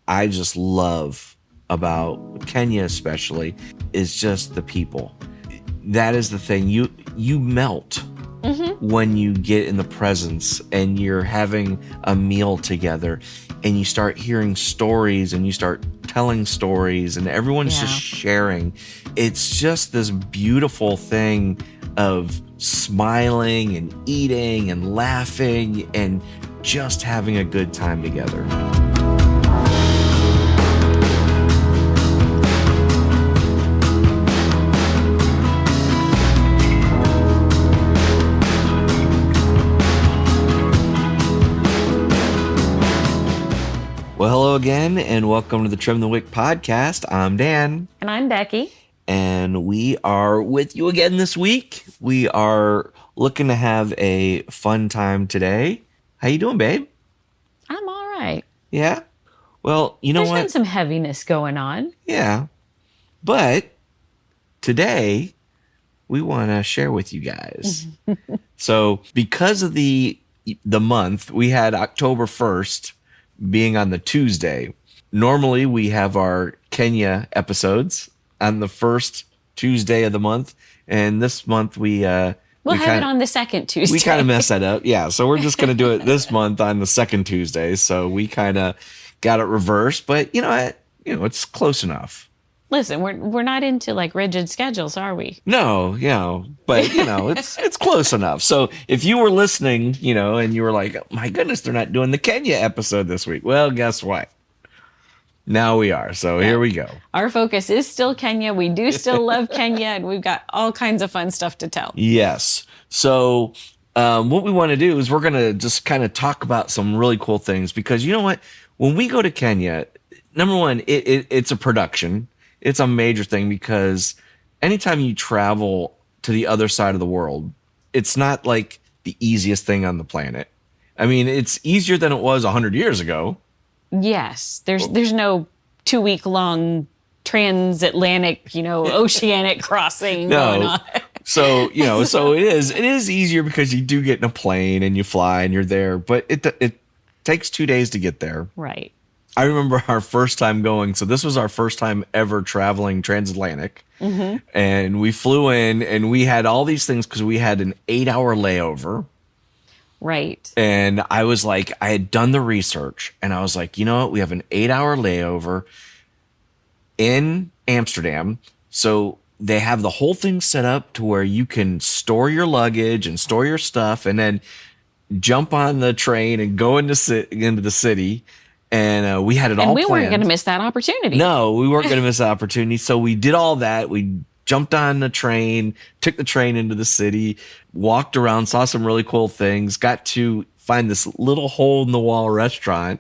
I just love about Kenya especially is just the people. That is the thing. You melt when you get in the presence and you're having a meal together and you start hearing stories and you start telling stories and everyone's just sharing. It's just this beautiful thing of smiling and eating and laughing and just having a good time together. Well, hello again, and welcome to the Trim the Wick podcast. I'm Dan. And I'm Becky. And we are with you again this week. We are looking to have a fun time today. How you doing, babe? I'm all right. Yeah? Well, you know what? There's been some heaviness going on. Yeah. But today, we want to share with you guys. So, because of the month, we had October 1st being on the Tuesday. Normally, we have our Kenya episodes on the first Tuesday of the month, and this month we'll have it on the second Tuesday. We kind of messed that up, yeah. So we're just going to do it this month on the second Tuesday. So we kind of got it reversed, but it's close enough. Listen, we're not into like rigid schedules, are we? No, but it's close enough. So if you were listening, and you were like, oh, my goodness, they're not doing the Kenya episode this week. Well, guess what? Now we are. So Here we go. Our focus is still Kenya. We do still love Kenya, and we've got all kinds of fun stuff to tell. Yes. So what we want to do is we're going to just kind of talk about some really cool things, because you know what? When we go to Kenya, number one, it's a production. It's a major thing, because anytime you travel to the other side of the world, it's not like the easiest thing on the planet. I mean, it's easier than it was 100 years ago. Yes. There's no 2-week-long transatlantic, oceanic crossing going on. So, so it is easier because you do get in a plane and you fly and you're there, but it takes 2 days to get there. Right. I remember our first time going. So this was our first time ever traveling transatlantic. Mm-hmm. And we flew in and we had all these things because we had an 8-hour layover. Right. And I was like, I had done the research and I was like, you know what? We have an 8-hour layover in Amsterdam. So they have the whole thing set up to where you can store your luggage and store your stuff and then jump on the train and go into the city. And we had it all planned. And we weren't going to miss that opportunity. No, we weren't going to miss that opportunity. So we did all that. We jumped on the train, took the train into the city, walked around, saw some really cool things, got to find this little hole-in-the-wall restaurant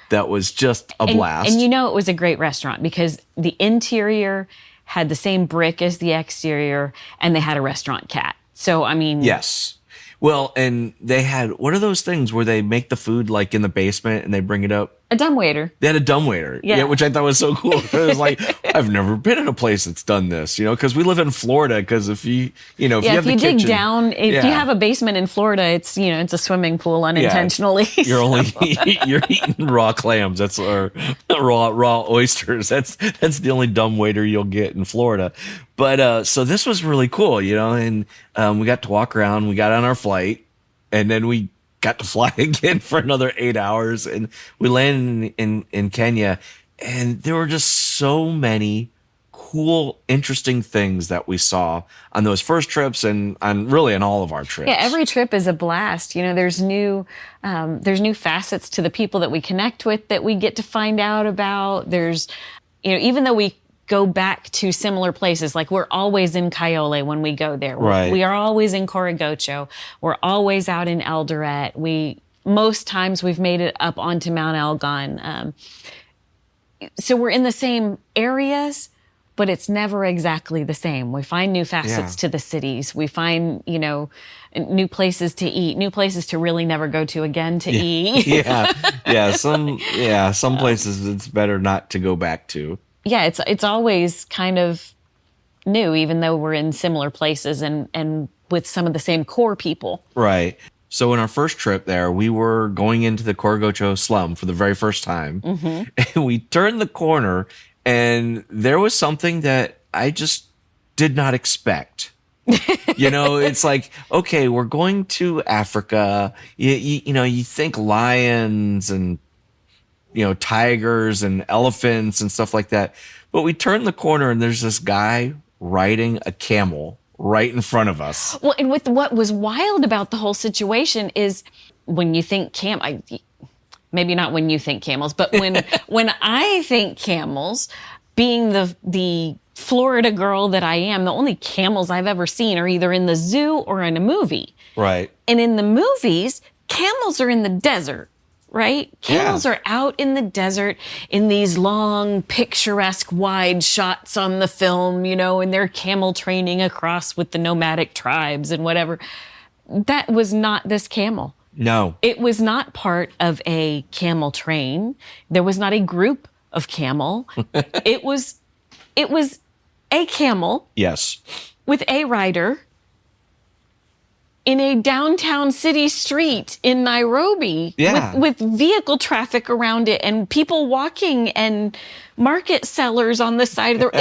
that was just a blast. And it was a great restaurant because the interior had the same brick as the exterior, and they had a restaurant cat. So, I mean... Yes. Well, and they had, what are those things where they make the food like in the basement and they bring it up? A dumbwaiter. They had a dumbwaiter, yeah, which I thought was so cool. It was like, I've never been in a place that's done this, because we live in Florida. Because if you have the kitchen, dig down, if you have a basement in Florida, it's it's a swimming pool unintentionally. Yeah, you're eating raw clams. That's or raw oysters. That's the only dumbwaiter you'll get in Florida. But so this was really cool, and we got to walk around. We got on our flight, and then we got to fly again for another 8 hours, and we landed in Kenya, and there were just so many cool, interesting things that we saw on those first trips and on all of our trips. Yeah, every trip is a blast. There's new facets to the people that we connect with that we get to find out about. There's, even though we go back to similar places. Like we're always in Kayole when we go there. Right. We are always in Korogocho. We're always out in Eldoret. Most times we've made it up onto Mount Elgon. So we're in the same areas, but it's never exactly the same. We find new facets to the cities. We find, new places to eat, new places to really never go to again to eat. Some places it's better not to go back to. Yeah, it's always kind of new, even though we're in similar places and with some of the same core people. Right. So in our first trip there, we were going into the Korogocho slum for the very first time. And we turned the corner and there was something that I just did not expect. It's like, okay, we're going to Africa. You think lions and, tigers and elephants and stuff like that. But we turn the corner and there's this guy riding a camel right in front of us. Well, and what was wild about the whole situation is when you think maybe not when you think camels, but when I think camels, being the Florida girl that I am, the only camels I've ever seen are either in the zoo or in a movie. Right. And in the movies, camels are in the desert, right? Camels are out in the desert in these long, picturesque, wide shots on the film, and they're camel training across with the nomadic tribes and whatever. That was not this camel. No. It was not part of a camel train. There was not a group of camel. It was a camel. Yes. With a rider in a downtown city street in Nairobi. Yeah. With vehicle traffic around it and people walking and market sellers on the side of the road.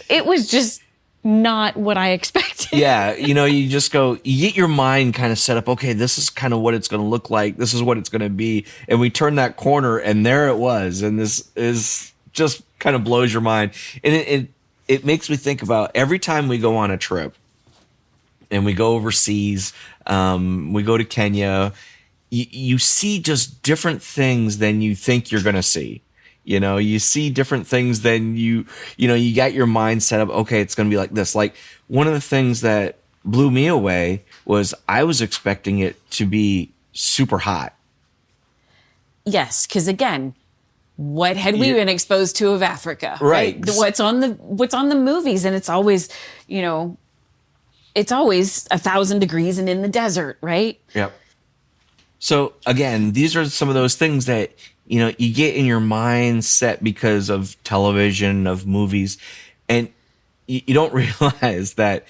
It was just not what I expected. Yeah. You just you get your mind kind of set up. Okay, this is kind of what it's going to look like. This is what it's going to be. And we turn that corner and there it was. And this is just kind of blows your mind. And it makes me think about every time we go on a trip and we go overseas, we go to Kenya, you see just different things than you think you're going to see. You see different things than you got your mind set up. Okay, it's going to be like this. Like one of the things that blew me away was I was expecting it to be super hot. Yes, because again, what had we been exposed to of Africa? Right. What's on the movies, and it's always 1,000 degrees and in the desert, right? Yep. So again, these are some of those things that you get in your mind set because of television, of movies, and you don't realize that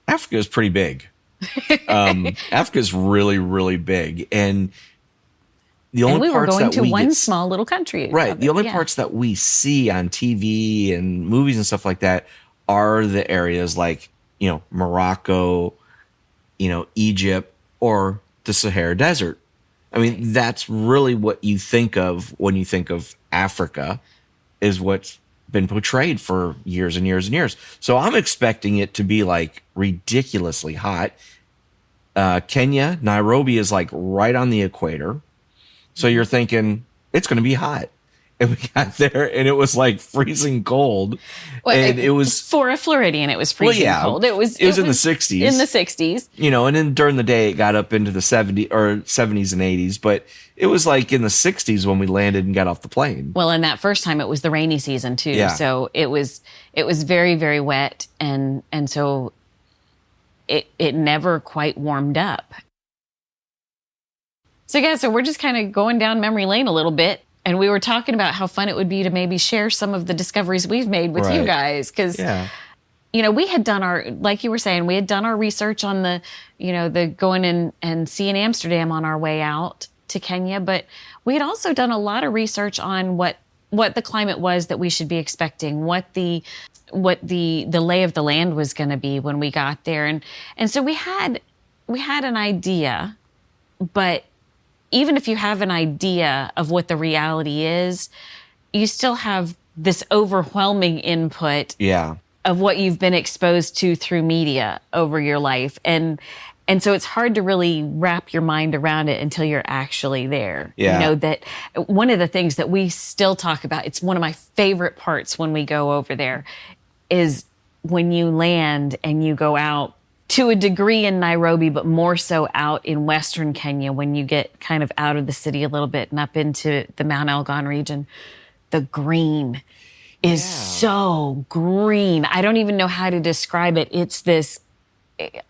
Africa is pretty big. Africa is really, really big, and the only we were parts going that to we one get, small little country. right? The only parts that we see on TV and movies and stuff like that are the areas like Morocco, Egypt, or the Sahara Desert. I mean, that's really what you think of when you think of Africa, is what's been portrayed for years and years and years. So I'm expecting it to be like ridiculously hot. Kenya, Nairobi is like right on the equator. So you're thinking it's going to be hot. And we got there and it was like freezing cold. Well, and it was for a Floridian, it was freezing cold. It was in the 60s. In the 60s. And then during the day it got up into the 70s and 80s, but it was like in the 60s when we landed and got off the plane. Well, and that first time it was the rainy season too. Yeah. So it was very, very wet and so it never quite warmed up. So we're just kind of going down memory lane a little bit. And we were talking about how fun it would be to maybe share some of the discoveries we've made with you guys. Because, we had done like you were saying, we had done our research on the going and seeing Amsterdam on our way out to Kenya. But we had also done a lot of research on what the climate was that we should be expecting, what the lay of the land was going to be when we got there. And so we had an idea, but even if you have an idea of what the reality is, you still have this overwhelming input of what you've been exposed to through media over your life. And so it's hard to really wrap your mind around it until you're actually there. Yeah. That one of the things that we still talk about, it's one of my favorite parts when we go over there, is when you land and you go out to a degree in Nairobi, but more so out in Western Kenya when you get kind of out of the city a little bit and up into the Mount Elgon region. The green is so green. I don't even know how to describe it. It's this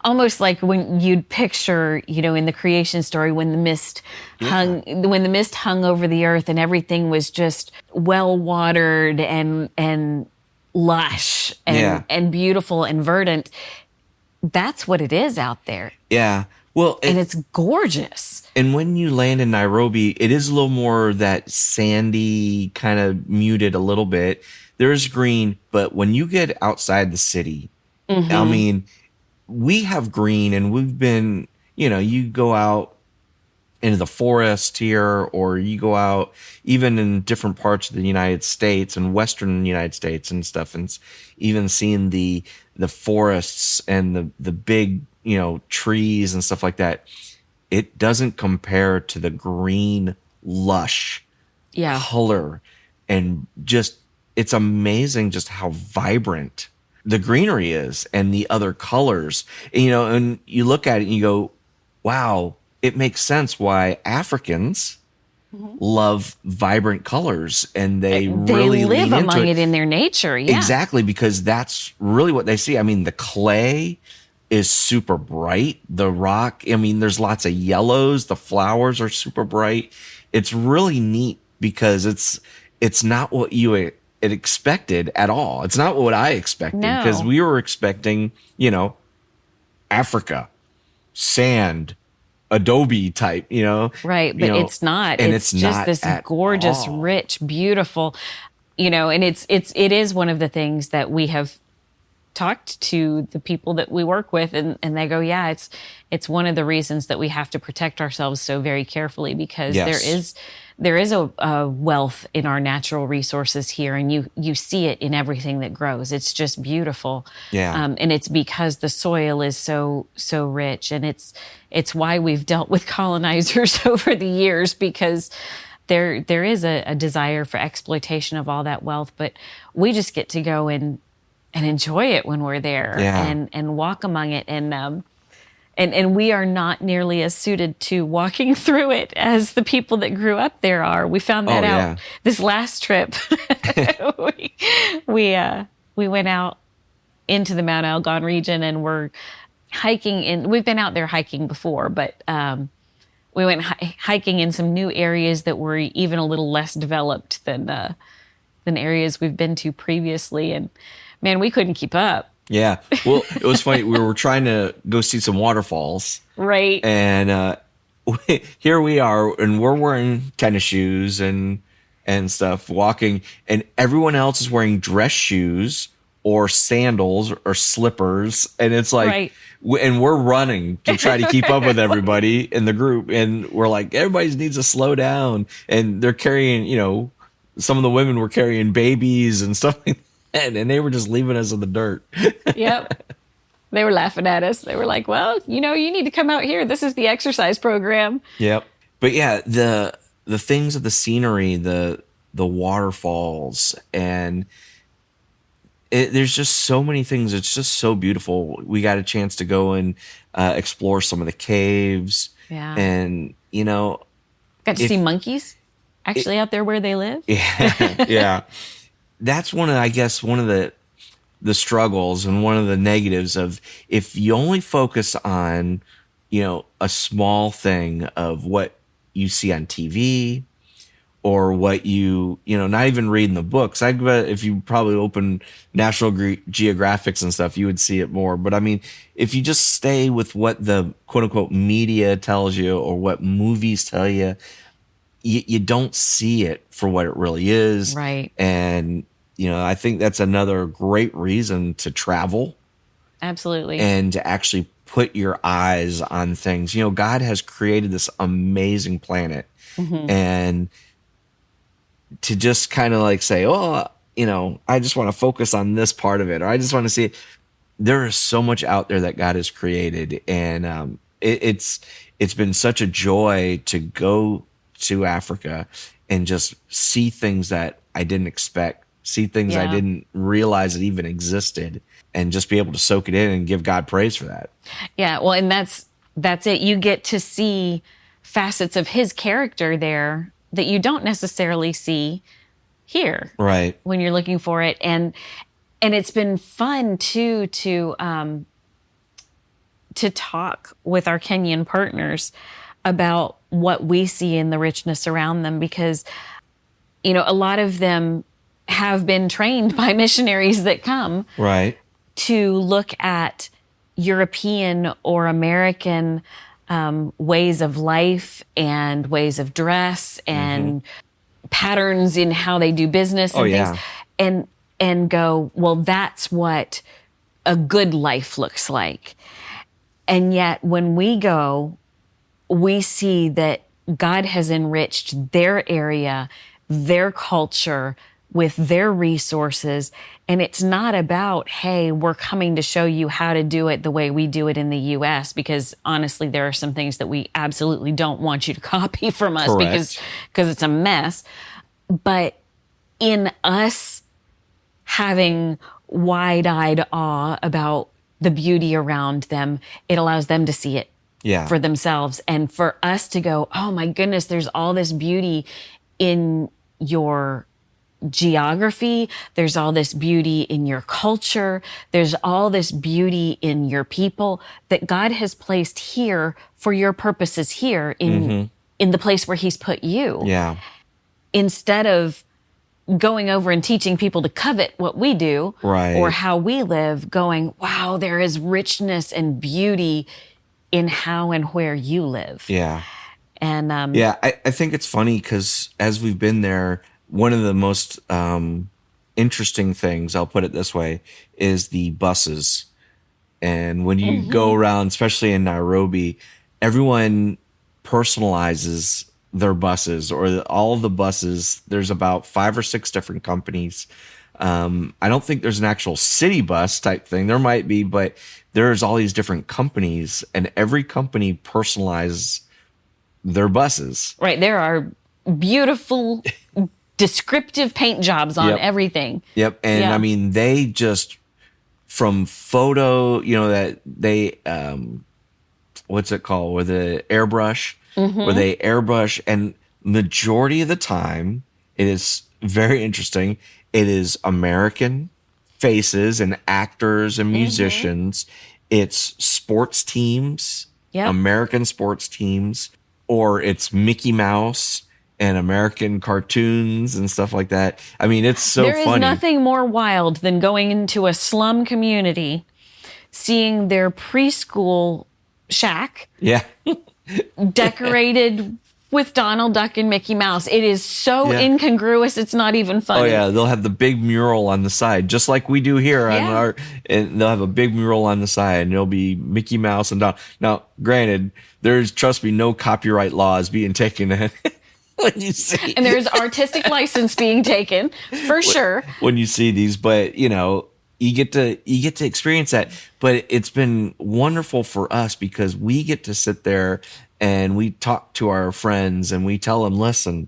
almost like when you'd picture, in the creation story, when the mist hung over the earth and everything was just well watered and lush and beautiful and verdant. That's what it is out there. Yeah. Well, and it's gorgeous. and when you land in Nairobi, it is a little more that sandy, kind of muted a little bit. There's green, but when you get outside the city, I mean, we have green, and we've been, you go out into the forest here, or you go out even in different parts of the United States and Western United States and stuff, and even seeing the forests and the big, trees and stuff like that. It doesn't compare to the green, lush color, and just, it's amazing just how vibrant the greenery is and the other colors. And you look at it and you go, wow, it makes sense why Africans love vibrant colors, and they really live lean into among it in their nature. Yeah. Exactly, because that's really what they see. I mean, the clay is super bright. The rock, I mean, there's lots of yellows. The flowers are super bright. It's really neat because it's not what you had expected at all. It's not what I expected, because we were expecting, Africa, sand, adobe type, Right, but it's not. And it's it's just not this at gorgeous, all. rich, beautiful, and it is one of the things that we have talked to the people that we work with, and they go, yeah, it's one of the reasons that we have to protect ourselves so very carefully, because Yes. there is a wealth in our natural resources here, and you see it in everything that grows. It's just beautiful. Yeah. And it's because the soil is so rich, and it's why we've dealt with colonizers over the years, because there is a desire for exploitation of all that wealth, but we just get to go and enjoy it when we're there, and walk among it, and we are not nearly as suited to walking through it as the people that grew up there are. We found that out this last trip. we went out into the Mount Elgon region, and we're hiking we've been out there hiking before, but we went hiking in some new areas that were even a little less developed than areas we've been to previously, and man, we couldn't keep up. Yeah. Well, it was funny. We were trying to go see some waterfalls. Right. And here we are, and we're wearing tennis shoes and stuff, walking, and everyone else is wearing dress shoes or sandals or slippers. And it's like, and we're running to try to keep up with everybody in the group. And we're like, everybody needs to slow down. And they're carrying, some of the women were carrying babies and stuff like that. And they were just leaving us in the dirt. Yep. They were laughing at us. They were like, well, you need to come out here. This is the exercise program. Yep. But yeah, the things of the scenery, the waterfalls, and there's just so many things. It's just so beautiful. We got a chance to go and explore some of the caves. Yeah. And, got to see monkeys actually out there where they live. Yeah. Yeah. That's one of the struggles and one of the negatives of, if you only focus on, a small thing of what you see on TV, or what not even reading the books. I bet if you probably open National Geographics and stuff, you would see it more. But I mean, if you just stay with what the quote unquote media tells you, or what movies tell you, you don't see it for what it really is. Right. And, I think that's another great reason to travel. Absolutely. And to actually put your eyes on things. God has created this amazing planet. And to just kind of like say, oh, I just want to focus on this part of it, or I just want to see it. There is so much out there that God has created. And it's been such a joy to go to Africa and just see things that I didn't expect, see things I didn't realize that even existed, and just be able to soak it in and give God praise for that. Yeah, well, and that's it. You get to see facets of his character there that you don't necessarily see here. Right. When you're looking for it. And it's been fun too to talk with our Kenyan partners about what we see in the richness around them, because a lot of them have been trained by missionaries that come right to look at European or American ways of life and ways of dress and patterns in how they do business and things, and go, well, that's what a good life looks like. And yet when we go, we see that God has enriched their area, their culture with their resources. And it's not about, hey, we're coming to show you how to do it the way we do it in the US, because honestly, there are some things that we absolutely don't want you to copy from us. Correct. because it's a mess. But in us having wide-eyed awe about the beauty around them, it allows them to see it for themselves. And for us to go, oh my goodness, there's all this beauty in your geography. There's all this beauty in your culture. There's all this beauty in your people that God has placed here for your purposes here in the place where he's put you. Yeah. Instead of going over and teaching people to covet what we do or how we live, going, wow, there is richness and beauty in how and where you live. Yeah. And I think it's funny because as we've been there, one of the most interesting things, I'll put it this way, is the buses. And when you go around, especially in Nairobi, everyone personalizes their buses, or all the buses. There's about 5 or 6 different companies. I don't think there's an actual city bus type thing. There might be, but there's all these different companies, and every company personalizes their buses. Right. There are beautiful, descriptive paint jobs on everything. Yep. And I mean, they just, from photo, that they, what's it called? Where the airbrush, where they airbrush, and majority of the time, it is very interesting. It is American faces and actors and musicians. It's sports teams, American sports teams, or it's Mickey Mouse and American cartoons and stuff like that. I mean, it's so funny. There is nothing more wild than going into a slum community, seeing their preschool shack decorated with Donald Duck and Mickey Mouse. It is so incongruous, it's not even funny. Oh yeah, they'll have the big mural on the side, just like we do here on our, and they'll have a big mural on the side, and it'll be Mickey Mouse and Donald. Now, granted, there's, trust me, no copyright laws being taken when you see, and there's artistic license being taken for sure when you see these, but you get to experience that. But it's been wonderful for us because we get to sit there and we talk to our friends and we tell them, listen,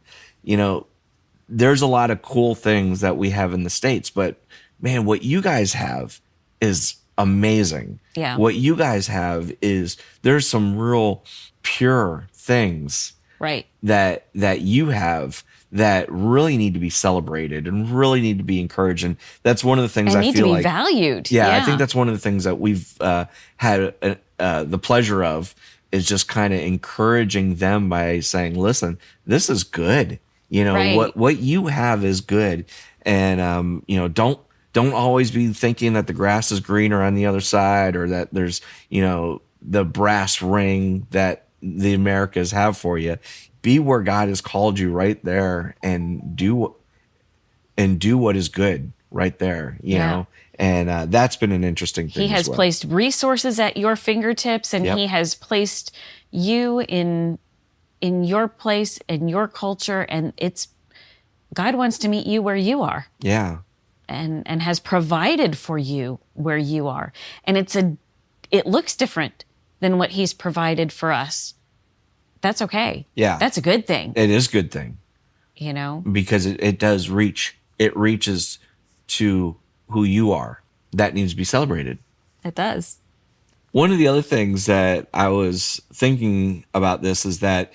there's a lot of cool things that we have in the States, but man, what you guys have is amazing. Yeah. What you guys have is, there's some real pure things that you have that really need to be celebrated and really need to be encouraged. And that's one of the things and I need feel to be like valued. I think that's one of the things that we've had the pleasure of, is just kind of encouraging them by saying, listen, this is good. What you have is good. And, don't always be thinking that the grass is greener on the other side, or that there's, the brass ring that the Americas have for you. Be where God has called you right there, and do what is good right there, you know? And that's been an interesting thing. He has placed resources at your fingertips, and he has placed you in your place, in your culture, and God wants to meet you where you are. Yeah. And has provided for you where you are. And it looks different than what he's provided for us. That's okay. Yeah. That's a good thing. It is a good thing. Because it does reach. It reaches to who you are. That needs to be celebrated. It does. One of the other things that I was thinking about this is that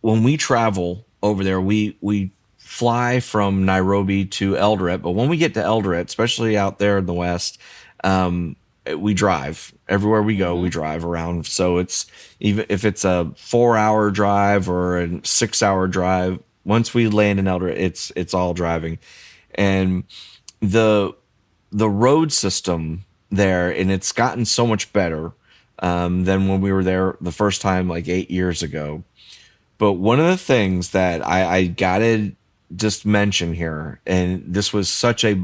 when we travel over there, we fly from Nairobi to Eldoret. But when we get to Eldoret, especially out there in the West, we drive. Everywhere we go, we drive around. So it's, even if it's a 4-hour drive or a 6-hour drive, once we land in Eldoret, it's all driving. And the road system there, and it's gotten so much better. than when we were there the first time, like 8 years ago. But one of the things that I gotta just mention here, and this was such a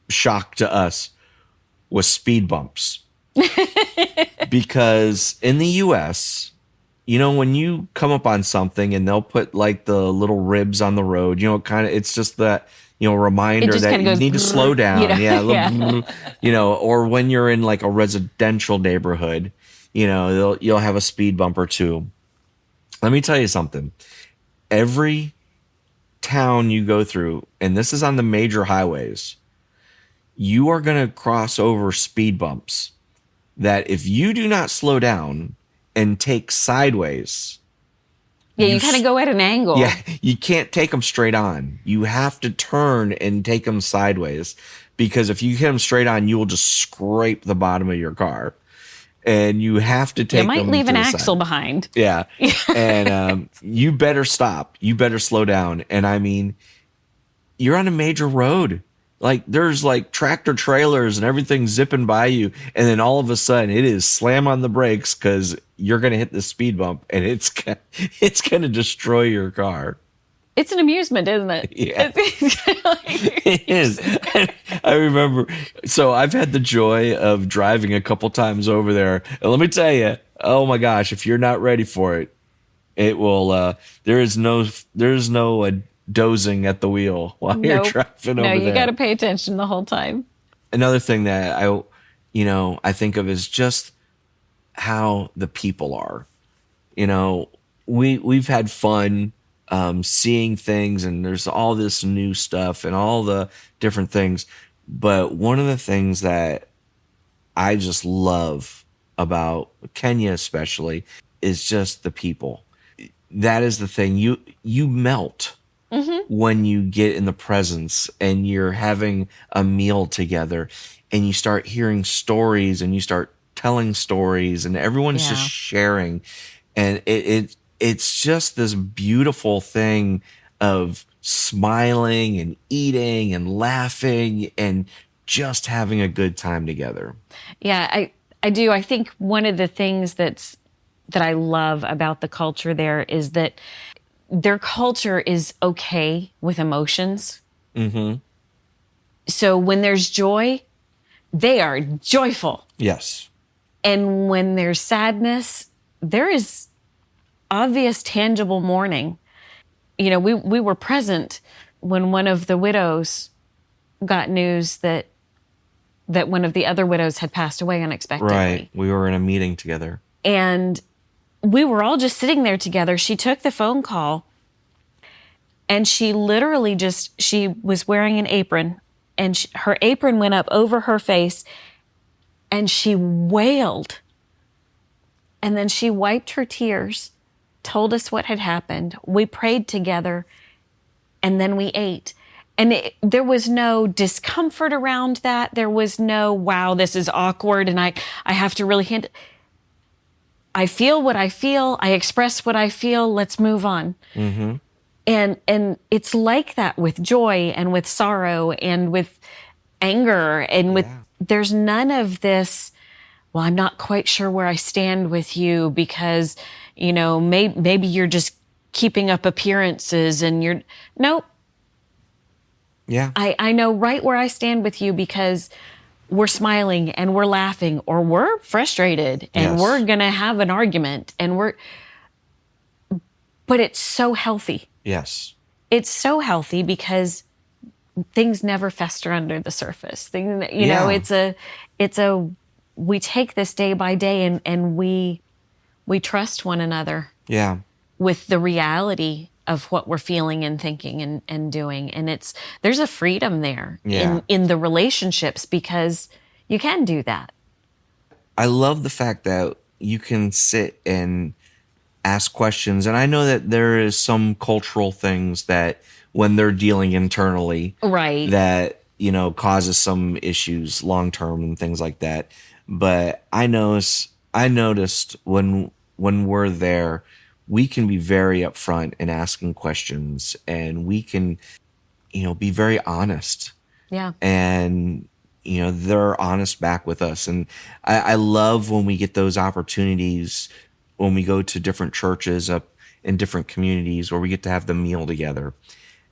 shock to us, was speed bumps. Because in the US, when you come up on something and they'll put like the little ribs on the road, it's just that, reminder that you need to slow down. Or when you're in like a residential neighborhood, you'll have a speed bump or two. Let me tell you something. Every town you go through, and this is on the major highways, you are going to cross over speed bumps that if you do not slow down and take sideways. Yeah, you kind of go at an angle. Yeah, you can't take them straight on. You have to turn and take them sideways, because if you hit them straight on, you will just scrape the bottom of your car. And you have to take them. You might leave an axle side. behind. Yeah. And you better stop. You better slow down. And I mean, you're on a major road. Like there's like tractor trailers and everything zipping by you. And then all of a sudden it is slam on the brakes because you're going to hit the speed bump and it's going to destroy your car. It's an amusement, isn't it? Yeah. It is. I remember. So I've had the joy of driving a couple times over there. And let me tell you, oh my gosh, if you're not ready for it, it will, there's no dozing at the wheel while you're driving over there. No, you got to pay attention the whole time. Another thing that I think of is just how the people are. We've had fun seeing things, and there's all this new stuff and all the different things. But one of the things that I just love about Kenya especially is just the people. That is the thing. You melt when you get in the presence and you're having a meal together and you start hearing stories and you start telling stories and everyone's just sharing. And it's just this beautiful thing of smiling and eating and laughing and just having a good time together. Yeah, I do. I think one of the things that I love about the culture there is that their culture is okay with emotions. Mm-hmm. So when there's joy, they are joyful. Yes. And when there's sadness, there is obvious, tangible mourning. We were present when one of the widows got news that one of the other widows had passed away unexpectedly. Right. We were in a meeting together. And we were all just sitting there together. She took the phone call and she literally she was wearing an apron and her apron went up over her face and she wailed. And then she wiped her tears, told us what had happened. We prayed together and then we ate. And there was no discomfort around that. There was no, wow, this is awkward and I have to really handle. I feel what I feel. I express what I feel. Let's move on. Mm-hmm. And it's like that with joy and with sorrow and with anger and with, there's none of this, well, I'm not quite sure where I stand with you because, maybe you're just keeping up appearances and nope. Yeah. I know right where I stand with you because we're smiling and we're laughing or we're frustrated and we're going to have an argument but it's so healthy. Yes. It's so healthy because things never fester under the surface. It's we take this day by day and we trust one another. Yeah. With the reality of what we're feeling and thinking and doing. And there's a freedom there in the relationships because you can do that. I love the fact that you can sit and ask questions. And I know that there is some cultural things that when they're dealing internally, right, that, causes some issues long-term and things like that. But I noticed when we're there, we can be very upfront in asking questions and we can, be very honest. Yeah. And, they're honest back with us. And I love when we get those opportunities when we go to different churches up in different communities where we get to have the meal together.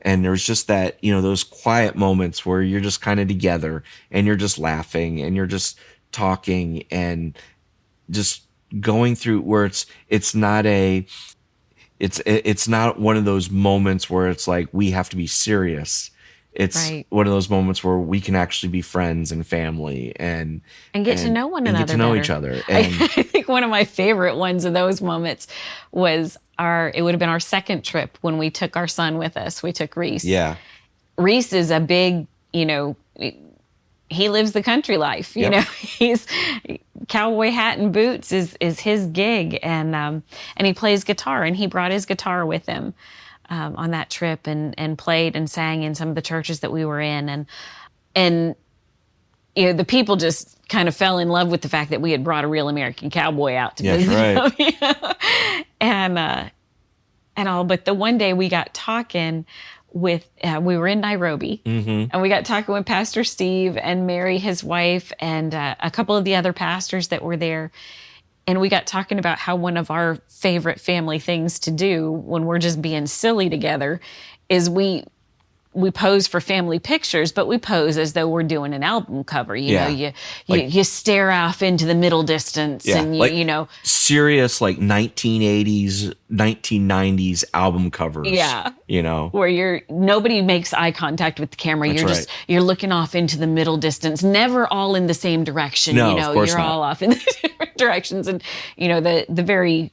And there's just that, those quiet moments where you're just kind of together and you're just laughing and you're just talking and just going through where it's not one of those moments where it's like we have to be serious. It's Right. one of those moments where we can actually be friends and family and get to know one and another get to know better. each other. I And think one of my favorite ones of those moments was it would have been our second trip when we took our son with us. We took Reese. yeah, Reese is a big, he lives the country life. Yep. He's cowboy hat and boots is his gig, and he plays guitar, and he brought his guitar with him on that trip and played and sang in some of the churches that we were in, and the people just kind of fell in love with the fact that we had brought a real American cowboy out to visit right. them, and all. But the one day we got talking with, we were in Nairobi, and we got talking with Pastor Steve and Mary, his wife, and a couple of the other pastors that were there. And we got talking about how one of our favorite family things to do when we're just being silly together is we pose for family pictures, but we pose as though we're doing an album cover. You stare off into the middle distance, and serious 1980s, 1990s album covers. Yeah. Where nobody makes eye contact with the camera. You're looking off into the middle distance, never all in the same direction. No, of course you're not. all off in the different directions, and the very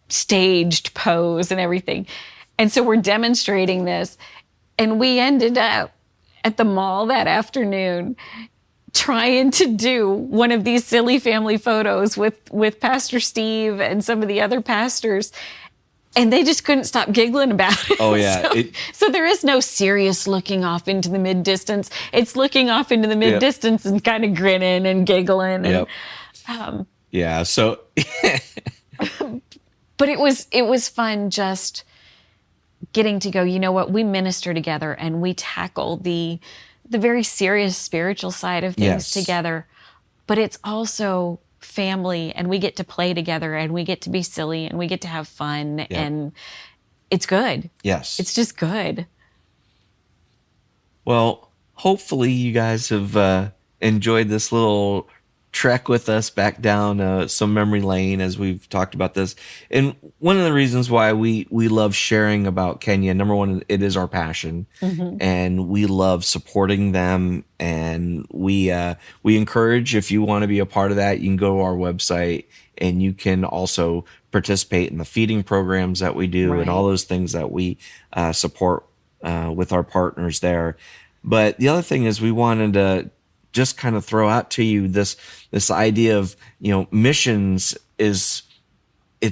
staged pose and everything. And so we're demonstrating this. And we ended up at the mall that afternoon trying to do one of these silly family photos with Pastor Steve and some of the other pastors. And they just couldn't stop giggling about it. Oh, yeah. So there is no serious looking off into the mid-distance. It's looking off into the mid-distance and kind of grinning and giggling. And, yeah. So. But it was fun just getting to go, we minister together and we tackle the very serious spiritual side of things together, but it's also family, and we get to play together, and we get to be silly, and we get to have fun, and it's good. Yes. It's just good. Well, hopefully you guys have enjoyed this little trek with us back down some memory lane as we've talked about this. And one of the reasons why we love sharing about Kenya, number one, it is our passion, and we love supporting them. And we encourage, if you want to be a part of that, you can go to our website and you can also participate in the feeding programs that we do and all those things that we support with our partners there. But the other thing is we wanted to just kind of throw out to you this idea of, missions it's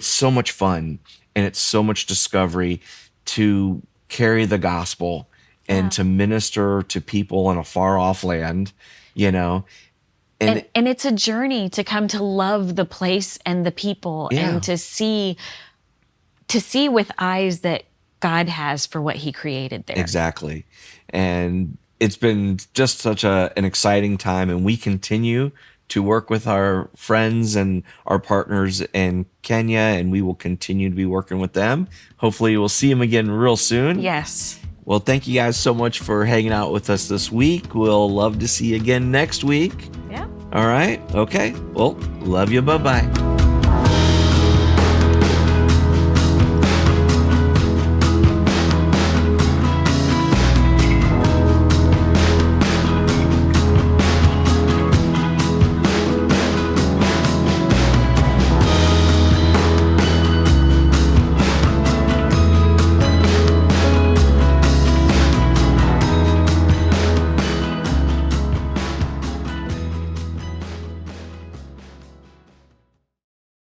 so much fun and it's so much discovery to carry the gospel and to minister to people in a far off land, and it's a journey to come to love the place and the people and to see with eyes that God has for what he created there. Exactly. And it's been just such an exciting time, and we continue to work with our friends and our partners in Kenya, and we will continue to be working with them. Hopefully we'll see them again real soon. Yes. Well, thank you guys so much for hanging out with us this week. We'll love to see you again next week. Yeah. All right. Okay. Well, love you. Bye-bye.